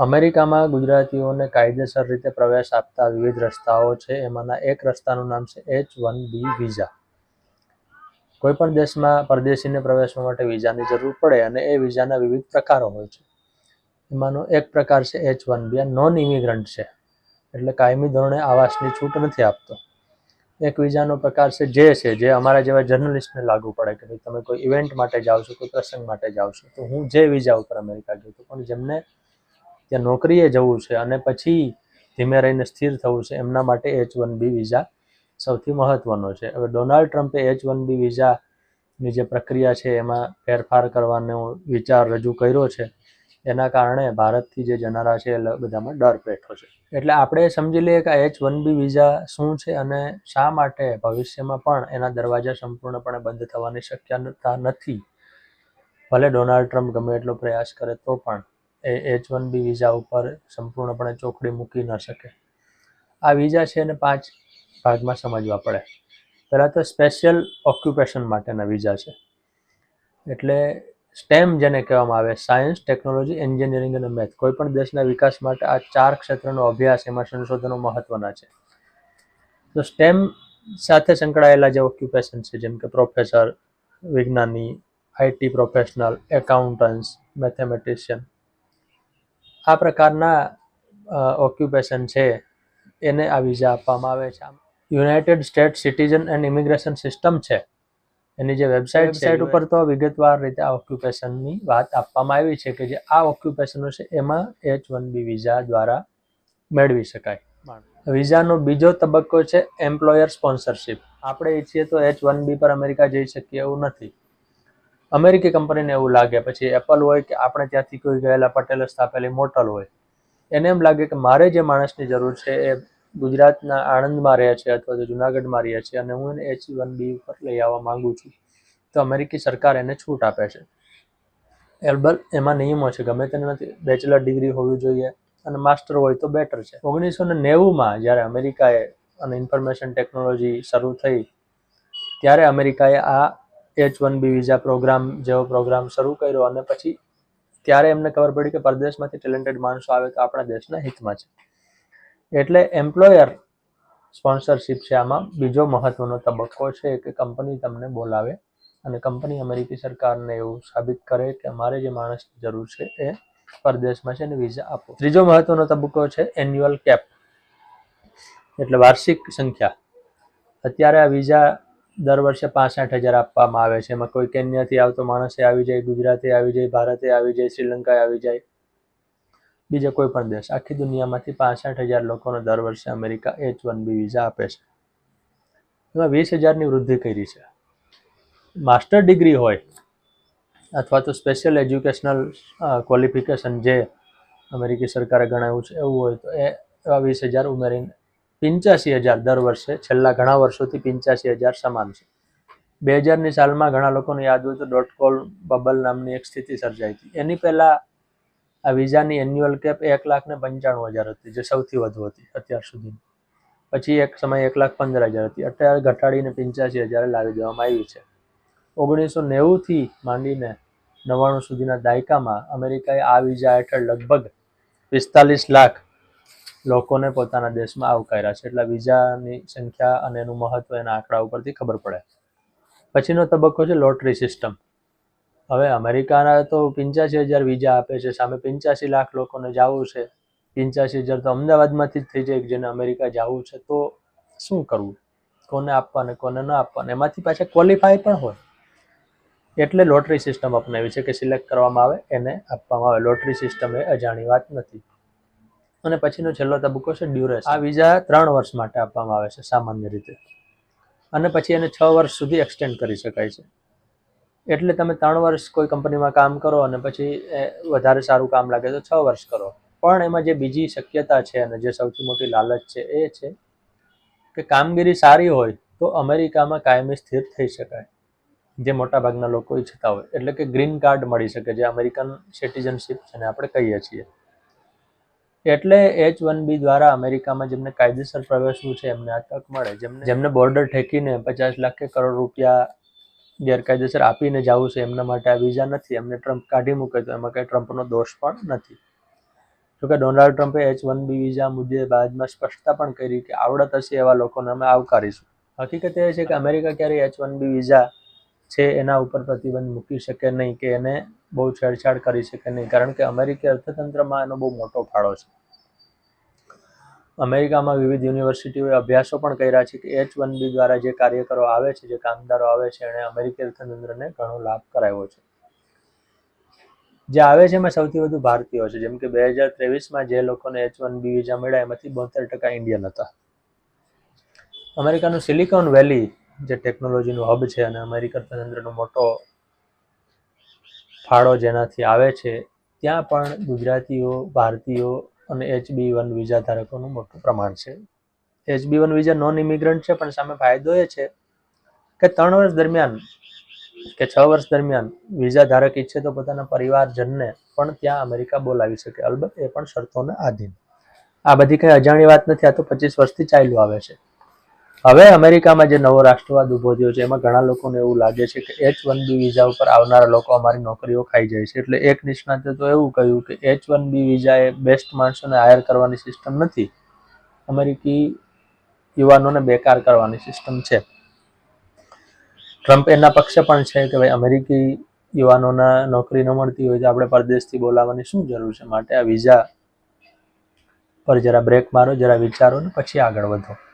અમેરિકામાં ગુજરાતીઓને કાયદેસર રીતે પ્રવેશ આપતા વિવિધ રસ્તાઓ છે. એમાંના એક રસ્તાનું નામ છે H-1B વિઝા. કોઈપણ દેશમાં પરદેશીને પ્રવેશવા માટે વિઝાની જરૂર પડે અને એ વિઝાના વિવિધ પ્રકારો હોય છે. એમાંનો એક પ્રકાર છે H-1B. આ નોન ઇમિગ્રન્ટ છે, એટલે કાયમી ધોરણે આવાસની છૂટ નથી આપતો. એક વિઝાનો પ્રકાર છે, જે અમારા જેવા જર્નલિસ્ટને લાગુ પડે કે ભાઈ તમે કોઈ ઇવેન્ટ માટે જાઓ છો, કોઈ પ્રસંગ માટે જાઓ છો, તો હું જે વિઝા ઉપર અમેરિકા ગયો હતો. પણ જેમને ત્યાં નોકરીએ જવું છે અને પછી ધીમે રહીને સ્થિર થવું છે, એમના માટે H-1B વિઝા સૌથી મહત્વનો છે. હવે ડોનાલ્ડ ટ્રમ્પે H-1B વિઝાની જે પ્રક્રિયા છે એમાં ફેરફાર કરવાનો વિચાર રજૂ કર્યો છે. એના કારણે ભારતથી જે જનારા છે એ બધામાં ડર બેઠો છે. એટલે આપણે સમજી લઈએ કે H-1B વિઝા શું છે અને શા માટે ભવિષ્યમાં પણ એના દરવાજા સંપૂર્ણપણે બંધ થવાની શક્યતા નથી. ભલે ડોનાલ્ડ ટ્રમ્પ ગમે એટલો પ્રયાસ કરે તો પણ એ H-1B વિઝા ઉપર સંપૂર્ણપણે ચોકડી મૂકી ન શકે. આ વિઝા છે એને 5 ભાગમાં સમજવા પડે. પહેલાં તો સ્પેશિયલ ઓક્યુપેશન માટેના વિઝા છે. એટલે સ્ટેમ જેને કહેવામાં આવે, સાયન્સ, ટેકનોલોજી, એન્જિનિયરિંગ અને મેથ. કોઈપણ દેશના વિકાસ માટે આ 4 ક્ષેત્રનો અભ્યાસ, એમાં સંશોધનો મહત્વના છે. તો સ્ટેમ સાથે સંકળાયેલા જે ઓક્યુપેશન છે, જેમ કે પ્રોફેસર, વિજ્ઞાની, IT પ્રોફેશનલ, એકાઉન્ટન્ટ્સ, મેથેમેટિશિયન, આ પ્રકારના ઓક્યુપેશન છે એને આ વિઝા આપવામાં આવે છે. United states citizen and immigration system છે, એની જે વેબસાઇટ ઉપર તો વિગતવાર રીતે આ ઓક્યુપેશનની વાત આપવામાં આવી છે કે જે આ ઓક્યુપેશનો છે એમાં H-1B વિઝા દ્વારા મેળવી શકાય. વિઝાનો બીજો તબક્કો છે એમ્પ્લોયર સ્પોન્સરશિપ. આપણે ઈચ્છીએ તો H-1B પર અમેરિકા જઈ શકીએ એવું નથી. અમેરિકી કંપનીને એવું લાગે, પછી એપલ હોય કે આપણે ત્યાંથી કોઈ ગયેલા પટેલે સ્થાપેલી મોટલ હોય, એને એમ લાગે કે મારે જે માણસની જરૂર છે એ ગુજરાતના આણંદમાં રહે છે અથવા તો જુનાગઢમાં રહે છે અને હું એને H-1B ઉપર લઈ આવવા માંગુ છું, તો અમેરિકી સરકાર એને છૂટ આપે છે. એલબત્ત એમાં નિયમો છે, ગમે તેને નથી. બેચલર ડિગ્રી હોવી જોઈએ અને માસ્ટર હોય તો બેટર છે. 1990માં જ્યારે અમેરિકાએ અને ઇન્ફોર્મેશન ટેકનોલોજી શરૂ થઈ ત્યારે અમેરિકાએ આ H-1B વિઝા પ્રોગ્રામ જેવો પ્રોગ્રામ શરૂ કર્યો અને પછી ત્યારે એમને ખબર પડી કે પરદેશમાંથી ટેલેન્ટેડ માણસો આવે તો આપણા દેશના હિતમાં છે. એટલે એમ્પ્લોયર સ્પોન્સરશિપ છે આમાં બીજો મહત્વનો તબક્કો છે કે કંપની તમને બોલાવે અને કંપની અમેરિકી સરકારને એવું સાબિત કરે કે અમારે જે માણસની જરૂર છે એ પરદેશમાં છે અને વિઝા આપો. ત્રીજો મહત્વનો તબક્કો છે એન્યુઅલ કેપ, એટલે વાર્ષિક સંખ્યા. અત્યારે આ વિઝા દર વર્ષે 65,000 આપવામાં આવે છે. એમાં કોઈ કેન્યાથી આવતો માણસે આવી જાય, ગુજરાતે આવી જાય, ભારતે આવી જાય, શ્રીલંકાએ આવી જાય, બીજા કોઈ પણ દેશ, આખી દુનિયામાંથી 65,000 લોકોને દર વર્ષે અમેરિકા H-1B વિઝા આપે છે. એમાં 20,000ની વૃદ્ધિ કરી છે. માસ્ટર ડિગ્રી હોય અથવા તો સ્પેશિયલ એજ્યુકેશનલ ક્વોલિફિકેશન જે અમેરિકી સરકારે ગણાવ્યું છે એવું હોય તો એવા 20,000 ઉમેરીને 85,000 દર વર્ષે છેલ્લા ઘણા વર્ષોથી 85,000 સમાન છે. 2000ની સાલમાં ઘણા લોકોને યાદ હોય તો .com બબલ નામની એક સ્થિતિ સર્જાઈ હતી. એની પહેલાં આ વિઝાની એન્યુઅલ કેપ 1,95,000 હતી, જે સૌથી વધુ હતી અત્યાર સુધી. પછી એક સમય 1,15,000 હતી, અત્યારે ઘટાડીને 85,000 લાવી દેવામાં આવી છે. 1990થી માંડીને 99 સુધીના દાયકામાં અમેરિકાએ આ વિઝા હેઠળ લગભગ 45 લાખ લોકોને પોતાના દેશમાં આવકાર્યા છે. એટલે વિઝાની સંખ્યા અને એનું મહત્વ એના આંકડા ઉપરથી ખબર પડે. પછીનો તબક્કો છે લોટરી સિસ્ટમ. હવે અમેરિકાના તો 85,000 વિઝા આપે છે, સામે 85 લાખ લોકોને જવું છે. 85,000 તો અમદાવાદમાંથી જ થઈ જાય જેને અમેરિકા જવું છે, તો શું કરવું, કોને આપવા ને કોને ન આપવા. એમાંથી પાછા ક્વોલિફાય પણ હોય એટલે લોટરી સિસ્ટમ અપનાવી છે કે સિલેક્ટ કરવામાં આવે એને આપવામાં આવે. લોટરી સિસ્ટમ એ અજાણી વાત નથી. અને પછીનો છેલ્લો તબક્કો છે ડ્યુરેશન. આ વિઝા 3 વર્ષ માટે આપવામાં આવે છે સામાન્ય રીતે, અને પછી એને 6 વર્ષ સુધી એક્સટેન્ડ કરી શકાય છે. એટલે તમે 3 વર્ષ કોઈ કંપનીમાં કામ કરો અને પછી વધારે સારું કામ લાગે તો 6 વર્ષ કરો. પણ એમાં જે બીજી શક્યતા છે અને જે સૌથી મોટી લાલચ છે એ છે કે કામગીરી સારી હોય તો અમેરિકામાં કાયમી સ્થિર થઈ શકાય, જે મોટાભાગના લોકો ઈચ્છતા હોય. એટલે કે ગ્રીન કાર્ડ મળી શકે, જે અમેરિકન સિટીઝનશીપ જેને આપણે કહીએ છીએ. એટલે H-1B દ્વારા અમેરિકામાં જેમને કાયદેસર પ્રવેશવું છે એમને આ તક મળે. જેમને બોર્ડર ઠેકીને 50 લાખ કે કરોડ રૂપિયા ગેરકાયદેસર આપીને જવું છે એમના માટે આ વિઝા નથી. એમને ટ્રમ્પ કાઢી મૂકે તો એમાં કંઈ ટ્રમ્પનો દોષ પણ નથી. જોકે ડોનાલ્ડ ટ્રમ્પે H1B વિઝા મુદ્દે બાદમાં સ્પષ્ટતા પણ કરી કે આવડત હશે એવા લોકોને અમે આવકારીશું. હકીકત એ છે કે અમેરિકા ક્યારેય H1B વિઝા છે એના ઉપર પ્રતિબંધ મૂકી શકે નહીં કે એને બહુ છેડછાડ કરી શકે નહીં, કારણ કે અમેરિકી અર્થતંત્રમાં એનો બહુ મોટો ફાળો છે. અમેરિકામાં વિવિધ યુનિવર્સિટીઓએ અભ્યાસો પણ કર્યા છે કે H1B દ્વારા જે કાર્યકરો આવે છે, જે કામદારો આવે છે, એણે અમેરિકી અર્થતંત્રને ઘણો લાભ કરાવ્યો છે. જે આવે છે એમાં સૌથી વધુ ભારતીયો છે. જેમ કે 2023માં જે લોકોને H1B વિઝા મળ્યા એમાંથી 72% ઇન્ડિયન હતા. અમેરિકાનું સિલિકોન વેલી જે ટેકનોલોજીનું હબ છે અને અમેરિકન અર્થતંત્રનો મોટો ફાળો જેનાથી આવે છે, ત્યાં પણ ગુજરાતીઓ, ભારતીયો અને HB1 વિઝા ધારકોનું મોટું પ્રમાણ છે. HB1 વિઝા નોન ઇમિગ્રન્ટ છે, પણ સામે ફાયદો એ છે કે 3 વર્ષ દરમિયાન કે 6 વર્ષ દરમિયાન વિઝા ધારક ઈચ્છે તો પોતાના પરિવારજનને પણ ત્યાં અમેરિકા બોલાવી શકે, અલબત્ત એ પણ શરતોને આધીન. આ બધી કંઈ અજાણી વાત નથી, આ તો 25 વર્ષથી ચાલ્યું આવે છે. હવે અમેરિકામાં જે નવો રાષ્ટ્રવાદ ઊભો થયો છે એમાં ઘણા લોકોને એવું લાગે છે કે H1B વિઝા ઉપર આવનારા લોકો અમારી નોકરીઓ ખાઈ જાય છે. એટલે એક નિષ્ણાતે તો એવું કહ્યું કે H1B વિઝા એ બેસ્ટ માણસોને હાયર કરવાની સિસ્ટમ નથી, અમેરિકી યુવાનોને બેકાર કરવાની સિસ્ટમ છે. ટ્રમ્પ એના પક્ષે પણ છે કે ભાઈ અમેરિકી યુવાનોના નોકરી ન મળતી હોય તો આપણે પરદેશથી બોલાવવાની શું જરૂર છે, માટે આ વિઝા પર જરા બ્રેક મારો, જરા વિચારો ને પછી આગળ વધો.